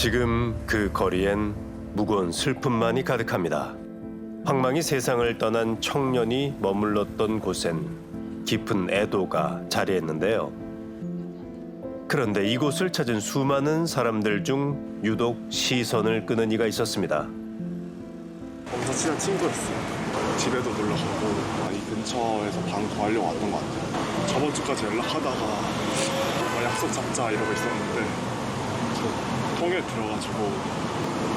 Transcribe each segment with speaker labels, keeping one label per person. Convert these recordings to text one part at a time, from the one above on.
Speaker 1: 지금 그 거리엔 무거운 슬픔만이 가득합니다. 황망이 세상을 떠난 청년이 머물렀던 곳엔 깊은 애도가 자리했는데요. 그런데 이곳을 찾은 수많은 사람들 중 유독 시선을 끄는 이가 있었습니다.
Speaker 2: 거기서 친한 친구였어요. 집에도 놀러 가고 이 근처에서 방 구하려고 왔던 것 같아요. 저번 주까지 연락하다가 약속 잡자 이러고 있었는데 저 통에 들어가지고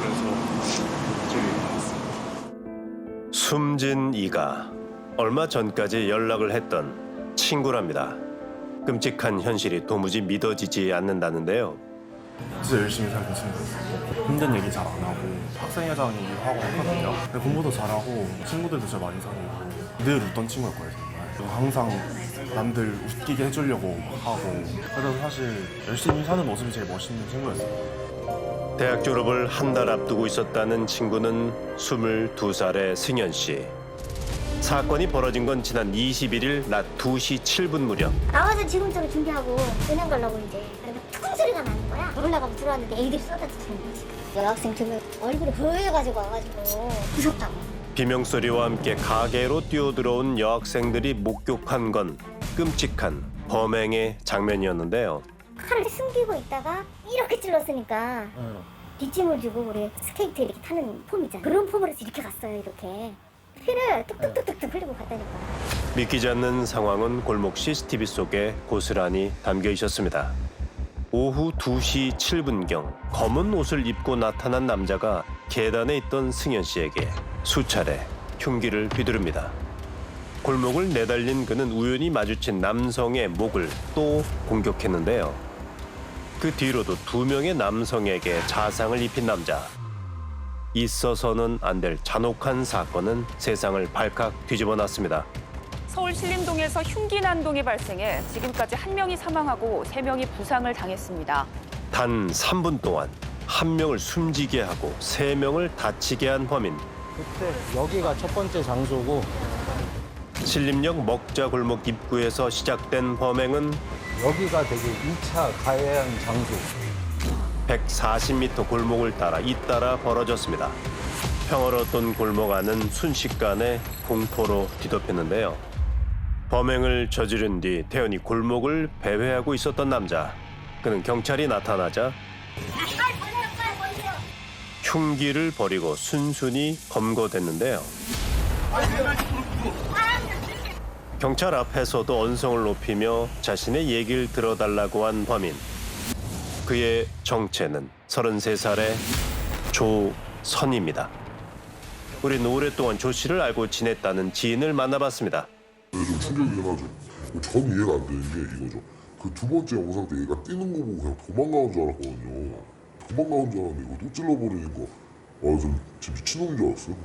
Speaker 2: 그래서 일주일이 남았습니다.
Speaker 1: 숨진 이가 얼마 전까지 연락을 했던 친구랍니다. 끔찍한 현실이 도무지 믿어지지 않는다는데요.
Speaker 2: 진짜 열심히 살던 친구였어요. 힘든 얘기 잘 안 하고 학생회장 일하고 했거든요. 근데 공부도 잘하고 친구들도 진짜 많이 사귀고 늘 웃던 친구였거든요. 정말. 항상 남들 웃기게 해주려고 하고 그래서 사실 열심히 사는 모습이 제일 멋있는 친구였어요.
Speaker 1: 대학 졸업을 한 달 앞두고 있었다는 친구는 22살의 승현 씨. 사건이 벌어진 건 지난 21일 낮 2시 7분 무렵.
Speaker 3: 나와서 지금처럼 준비하고 은행 가려고 이제 그러면 툭 소리가 나는 거야. 들어올라가고 들어왔는데 애들이 쏟아지는 거지. 여학생 두 명 얼굴이 보여가지고 와가지고 무섭다고.
Speaker 1: 비명소리와 함께 가게로 뛰어들어온 여학생들이 목격한 건 끔찍한 범행의 장면이었는데요.
Speaker 3: 칼을 숨기고 있다가 이렇게 찔렀으니까 뒷짐을 주고 우리 스케이트 이렇게 타는 폼 있잖아. 그런 폼으로 이렇게 갔어요. 이렇게. 피를 뚝뚝뚝뚝 흘리고 갔다니까.
Speaker 1: 믿기지 않는 상황은 골목 CCTV 속에 고스란히 담겨 있었습니다. 오후 2시 7분경 검은 옷을 입고 나타난 남자가 계단에 있던 승현 씨에게 수차례 흉기를 휘두릅니다. 골목을 내달린 그는 우연히 마주친 남성의 목을 또 공격했는데요. 그 뒤로도 2명의 남성에게 자상을 입힌 남자. 있어서는 안 될 잔혹한 사건은 세상을 발칵 뒤집어 놨습니다.
Speaker 4: 서울 신림동에서 흉기 난동이 발생해 지금까지 1명이 사망하고 3명이 부상을 당했습니다.
Speaker 1: 단 3분 동안 1명을 숨지게 하고 3명을 다치게 한 범인.
Speaker 5: 그때 여기가 첫 번째 장소고
Speaker 1: 신림역 먹자 골목 입구에서 시작된 범행은
Speaker 5: 여기가 되게 2차 가해한 장소.
Speaker 1: 140m 골목을 따라 잇따라 벌어졌습니다. 평화로웠던 골목 안은 순식간에 공포로 뒤덮였는데요. 범행을 저지른 뒤 태연히 골목을 배회하고 있었던 남자. 그는 경찰이 나타나자 흉기를 버리고 순순히 검거됐는데요. 경찰 앞에서도 언성을 높이며 자신의 얘기를 들어달라고 한 범인. 그의 정체는 33살의 조선입니다. 우린 오랫동안 조 씨를 알고 지냈다는 지인을 만나봤습니다.
Speaker 6: 좀 충격이긴 하죠. 전 이해가 안 되는 게 이거죠. 그 두 번째 영상 때 얘가 뛰는 거 보고 그냥 도망가는 줄 알았거든요. 도망가는 줄 알았는데 이거 또 찔러버리니까 좀 진짜 미친놈인 줄 알았어요.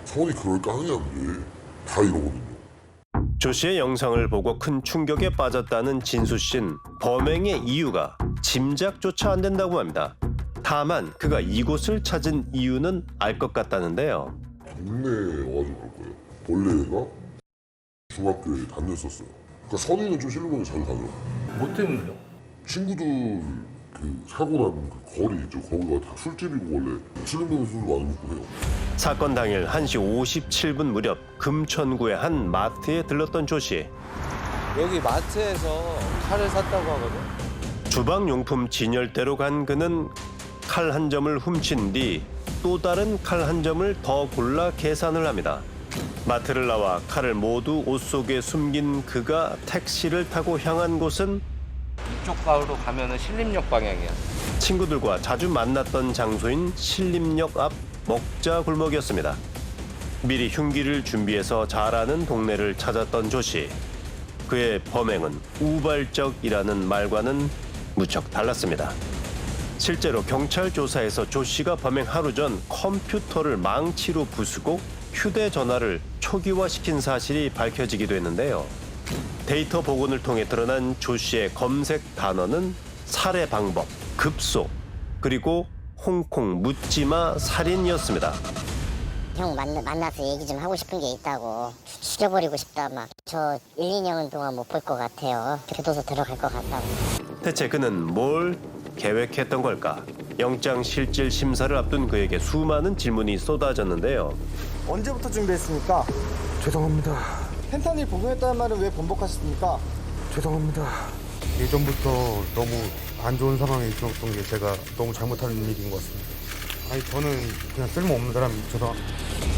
Speaker 6: 성원이 그럴 깡이 안 돼. 다 이러거든요.
Speaker 1: 조 씨의 영상을 보고 큰 충격에 빠졌다는 진수 씨는 범행의 이유가 짐작조차 안 된다고 합니다. 다만 그가 이곳을 찾은 이유는 알 것 같다는데요.
Speaker 6: 동네에 와가지고 그럴 거예요. 원래 얘가 중학교에 다녔었어요. 그러니까 선이는 좀 실력이 잘 다녀.
Speaker 5: 뭐 때문에요?
Speaker 6: 친구들 그 사고 난 그 거리 있죠. 거기가 다 술집이고 원래 신림동에 술을 많이 먹고 해요.
Speaker 1: 사건 당일 1시 57분 무렵 금천구의 한 마트에 들렀던 조 씨.
Speaker 5: 여기 마트에서 칼을 샀다고 하거든?
Speaker 1: 주방용품 진열대로 간 그는 칼 한 점을 훔친 뒤 또 다른 칼 한 점을 더 골라 계산을 합니다. 마트를 나와 칼을 모두 옷 속에 숨긴 그가 택시를 타고 향한 곳은
Speaker 5: 이쪽 가로 가면은 신림역 방향이야.
Speaker 1: 친구들과 자주 만났던 장소인 신림역 앞 먹자 골목이었습니다. 미리 흉기를 준비해서 잘 아는 동네를 찾았던 조 씨. 그의 범행은 우발적이라는 말과는 무척 달랐습니다. 실제로 경찰 조사에서 조 씨가 범행 하루 전 컴퓨터를 망치로 부수고 휴대전화를 초기화시킨 사실이 밝혀지기도 했는데요. 데이터 복원을 통해 드러난 조 씨의 검색 단어는 살해 방법, 급소, 그리고 홍콩 묻지마 살인이었습니다.
Speaker 7: 형 만나서 얘기 좀 하고 싶은 게 있다고. 죽여버리고 싶다 막. 저 1, 2년 동안 못 볼 것 같아요. 교도소 들어갈 것 같다고.
Speaker 1: 대체 그는 뭘 계획했던 걸까? 영장 실질 심사를 앞둔 그에게 수많은 질문이 쏟아졌는데요.
Speaker 8: 언제부터 준비했습니까?
Speaker 9: 죄송합니다.
Speaker 8: 펜타닐 복용했다는 말은 왜 번복하셨습니까?
Speaker 9: 죄송합니다. 예전부터 너무 안 좋은 상황에 있었던 게 제가 너무 잘못한 일인 것 같습니다. 아니 저는 그냥 쓸모없는 사람이죠.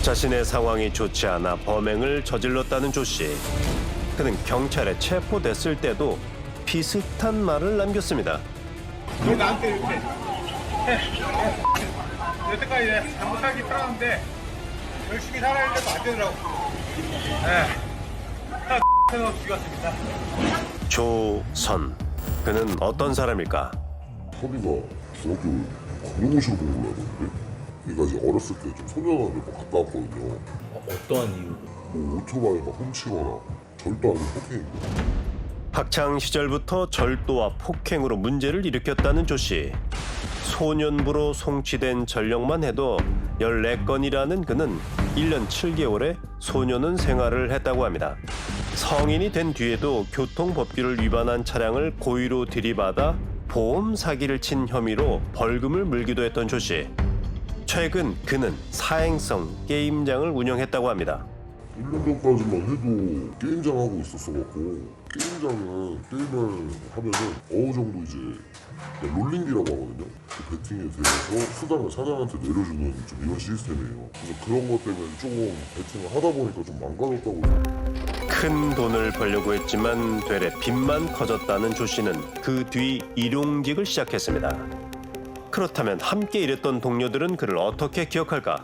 Speaker 1: 자신의 상황이 좋지 않아 범행을 저질렀다는 조 씨. 그는 경찰에 체포됐을 때도 비슷한 말을 남겼습니다.
Speaker 10: 왜 나한테 이렇게 여태까지 잘못하기 편한데 열심히 살아야 해도 안 되더라고. 다 죽였습니다.
Speaker 1: 조선. 그는 어떤 사람일까?
Speaker 6: 선이가 중학교 국영고시로 공부를 하던데 얘가 이제 어렸을 때 좀 소년원을 뭐 갔다 왔거든요.
Speaker 5: 어떠한 이유?
Speaker 6: 뭐 오토바이 막 훔치거나 절도 아닌 폭행.
Speaker 1: 학창 시절부터 절도와 폭행으로 문제를 일으켰다는 조 씨. 소년부로 송치된 전력만 해도 14건이라는 그는 1년 7개월의 소년원 생활을 했다고 합니다. 성인이 된 뒤에도 교통법규를 위반한 차량을 고의로 들이받아 보험 사기를 친 혐의로 벌금을 물기도 했던 조 씨. 최근 그는 사행성 게임장을 운영했다고 합니다.
Speaker 6: 1년 전까지만 해도 게임장 하고 있었어갖고 게임장은 게임을 하면은 어느 정도 이제 롤링기라고 하거든요. 그 배팅에 대해서 수당을 사장한테 내려주는 좀 이런 시스템이에요. 그래서 그런 것 때문에 조금 배팅을 하다 보니까 좀 망가졌다고.
Speaker 1: 큰 돈을 벌려고 했지만 되레 빚만 커졌다는 조 씨는 그 뒤 일용직을 시작했습니다. 그렇다면 함께 일했던 동료들은 그를 어떻게 기억할까?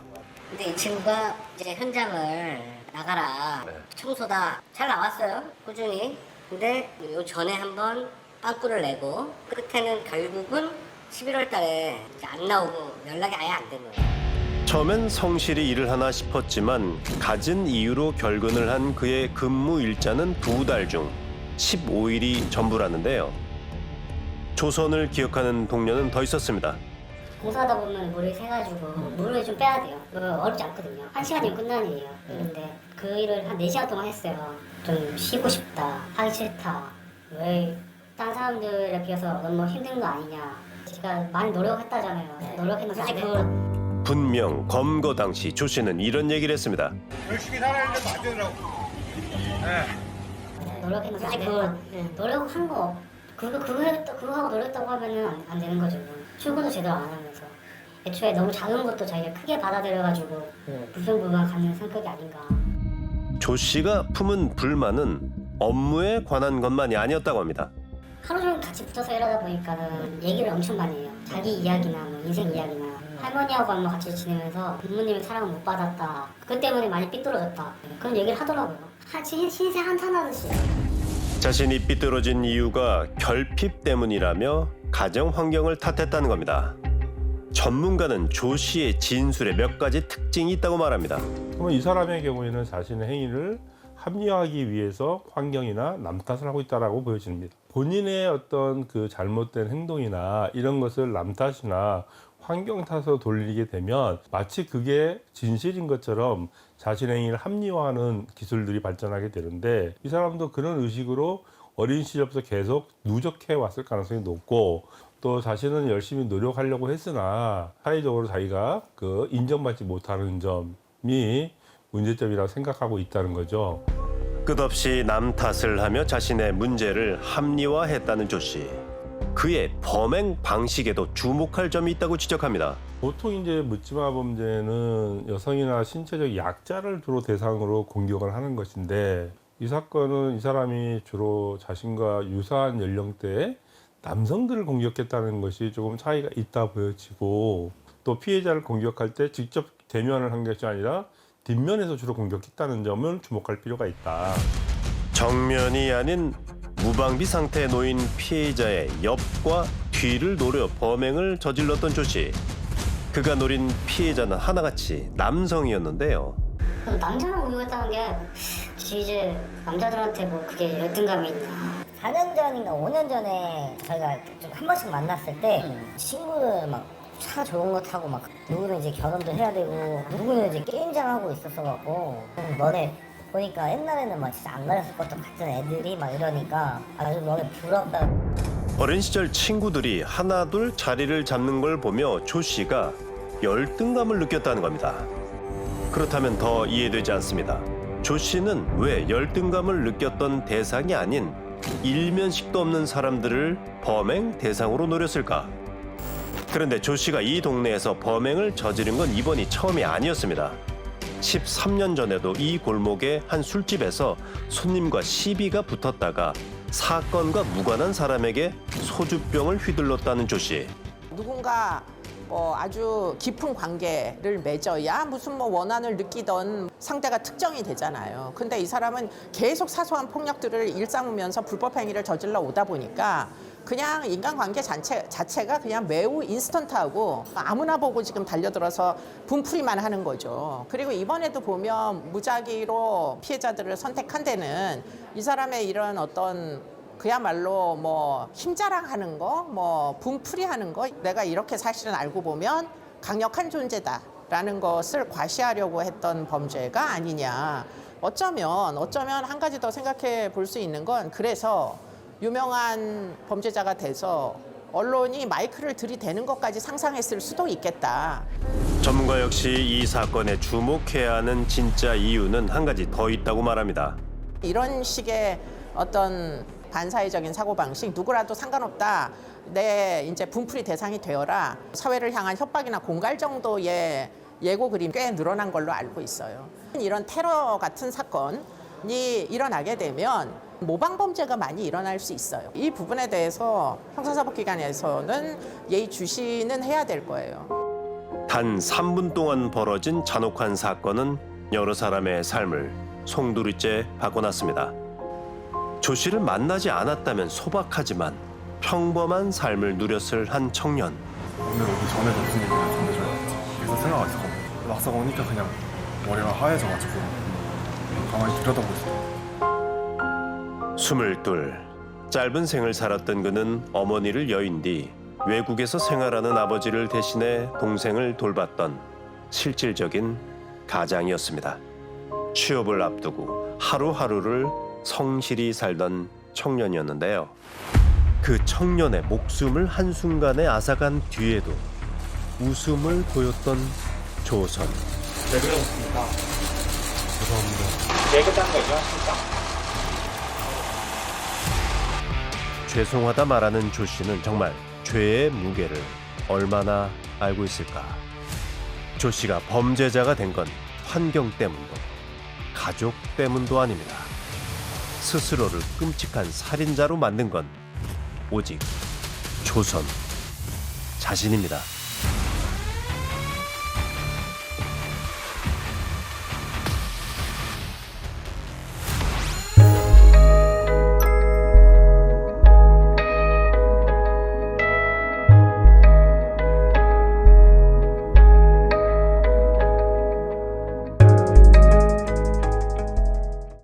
Speaker 7: 근데 이 친구가 이제 현장을 나가라 청소다 잘 나왔어요 꾸준히. 근데 요 전에 한번 빵꾸를 내고 끝에는 결국은 11월 달에 이제 안 나오고 연락이 아예 안 된 거예요.
Speaker 1: 처음엔 성실히 일을 하나 싶었지만 갖은 이유로 결근을 한 그의 근무 일자는 2달 중 15일이 전부라는데요. 조선을 기억하는 동료는 더 있었습니다.
Speaker 3: 공사하다 보면 물이 새가지고 물을 좀 빼야 돼요. 그거 어렵지 않거든요. 1시간이면 끝나는 일이에요. 그런데 그 일을 한 4시간 동안 했어요. 좀 쉬고 싶다, 하기 싫다. 왜 다른 사람들에 비해서 너무 힘든 거 아니냐. 제가 많이 노력했다잖아요. 노력했는데 사실 그걸
Speaker 1: 분명 검거 당시 조 씨는 이런 얘기를 했습니다.
Speaker 10: 열심히 살아야 해도 안 되더라고.
Speaker 3: 노력했는데 사실 그걸 노력한 거 그거 하고 노력했다고 하면은 안 되는 거죠. 출근도 제대로 안 하면서 애초에 너무 작은 것도 자기가 크게 받아들여가지고 불평불만 갖는 성격이 아닌가.
Speaker 1: 조 씨가 품은 불만은 업무에 관한 것만이 아니었다고 합니다.
Speaker 3: 하루 종일 같이 붙어서 일하다 보니까는 얘기를 엄청 많이 해요. 자기 이야기나 뭐 인생 이야기나 할머니하고 한번 같이 지내면서 부모님의 사랑을 못 받았다. 그것 때문에 많이 삐뚤어졌다. 그런 얘기를 하더라고요. 신세 한탄하듯이.
Speaker 1: 자신이 삐뚤어진 이유가 결핍 때문이라며 가정 환경을 탓했다는 겁니다. 전문가는 조 씨의 진술에 몇 가지 특징이 있다고 말합니다.
Speaker 11: 그러면 이 사람의 경우에는 자신의 행위를 합리화하기 위해서 환경이나 남 탓을 하고 있다라고 보여집니다. 본인의 어떤 그 잘못된 행동이나 이런 것을 남 탓이나 환경 탓으로 돌리게 되면 마치 그게 진실인 것처럼 자신의 행위를 합리화하는 기술들이 발전하게 되는데 이 사람도 그런 의식으로 어린 시절부터 계속 누적해 왔을 가능성이 높고 또 자신은 열심히 노력하려고 했으나 사회적으로 자기가 그 인정받지 못하는 점이 문제점이라고 생각하고 있다는 거죠.
Speaker 1: 끝없이 남 탓을 하며 자신의 문제를 합리화했다는 조 씨. 그의 범행 방식에도 주목할 점이 있다고 지적합니다.
Speaker 11: 보통 이제 묻지마 범죄는 여성이나 신체적 약자를 주로 대상으로 공격을 하는 것인데 이 사건은 이 사람이 주로 자신과 유사한 연령대의 남성들을 공격했다는 것이 조금 차이가 있다 보여지고 또 피해자를 공격할 때 직접 대면을 한 것이 아니라 뒷면에서 주로 공격했다는 점을 주목할 필요가 있다.
Speaker 1: 정면이 아닌 무방비 상태에 놓인 피해자의 옆과 뒤를 노려 범행을 저질렀던 조 씨. 그가 노린 피해자는 하나같이 남성이었는데요.
Speaker 3: 남자랑 공격했다는 게 이제 남자들한테 뭐 그게 열등감이 있나.
Speaker 7: 4년 전인가 5년 전에 저희가 좀 한 번씩 만났을 때 친구들 막 차 좋은 거 타고 막 누구는 이제 결혼도 해야 되고 누구는 이제 게임장 하고 있었어갖고 너네 보니까 옛날에는 막 진짜 안 가렸을 것도 같은 애들이 막 이러니까 아주 너네 부럽다.
Speaker 1: 어린 시절 친구들이 하나둘 자리를 잡는 걸 보며 조 씨가 열등감을 느꼈다는 겁니다. 그렇다면 더 이해되지 않습니다. 조 씨는 왜 열등감을 느꼈던 대상이 아닌 일면식도 없는 사람들을 범행 대상으로 노렸을까? 그런데 조 씨가 이 동네에서 범행을 저지른 건 이번이 처음이 아니었습니다. 13년 전에도 이 골목의 한 술집에서 손님과 시비가 붙었다가 사건과 무관한 사람에게 소주병을 휘둘렀다는 조 씨.
Speaker 12: 누군가 아주 깊은 관계를 맺어야 무슨 원한을 느끼던 상대가 특정이 되잖아요. 근데 이 사람은 계속 사소한 폭력들을 일삼으면서 불법 행위를 저질러 오다 보니까 그냥 인간관계 자체가 그냥 매우 인스턴트하고 아무나 보고 지금 달려들어서 분풀이만 하는 거죠. 그리고 이번에도 보면 무작위로 피해자들을 선택한 데는 이 사람의 이런 어떤 그야말로 힘자랑하는 거, 분풀이하는 거, 내가 이렇게 사실은 알고 보면 강력한 존재다라는 것을 과시하려고 했던 범죄가 아니냐. 어쩌면 한 가지 더 생각해 볼 수 있는 건 그래서 유명한 범죄자가 돼서 언론이 마이크를 들이대는 것까지 상상했을 수도 있겠다.
Speaker 1: 전문가 역시 이 사건에 주목해야 하는 진짜 이유는 한 가지 더 있다고 말합니다.
Speaker 12: 이런 식의 어떤 반사회적인 사고방식, 누구라도 상관없다. 내 이제 분풀이 대상이 되어라. 사회를 향한 협박이나 공갈 정도의 예고 그림 꽤 늘어난 걸로 알고 있어요. 이런 테러 같은 사건이 일어나게 되면 모방 범죄가 많이 일어날 수 있어요. 이 부분에 대해서 형사사법기관에서는 예의주시는 해야 될 거예요.
Speaker 1: 단 3분 동안 벌어진 잔혹한 사건은 여러 사람의 삶을 송두리째 바꿔놨습니다. 조 씨를 만나지 않았다면 소박하지만 평범한 삶을 누렸을 한 청년.
Speaker 2: 오늘 오기 전에도 무슨 얘기를 전해줘야지. 그래서 생각을 했거든요. 막상 오니까 그냥 머리가 하얘져가지고 가만히 들여다보고 있어요.
Speaker 1: 22. 짧은 생을 살았던 그는 어머니를 여인 뒤 외국에서 생활하는 아버지를 대신해 동생을 돌봤던 실질적인 가장이었습니다. 취업을 앞두고 하루하루를 성실히 살던 청년이었는데요. 그 청년의 목숨을 한순간에 앗아간 뒤에도 웃음을 보였던 조선.
Speaker 10: 왜 그러셨습니까?
Speaker 2: 죄송합니다.
Speaker 10: 깨끗한 거죠, 진짜.
Speaker 1: 죄송하다 말하는 조 씨는 정말 죄의 무게를 얼마나 알고 있을까? 조 씨가 범죄자가 된 건 환경 때문도 가족 때문도 아닙니다. 스스로를 끔찍한 살인자로 만든 건 오직 조선 자신입니다.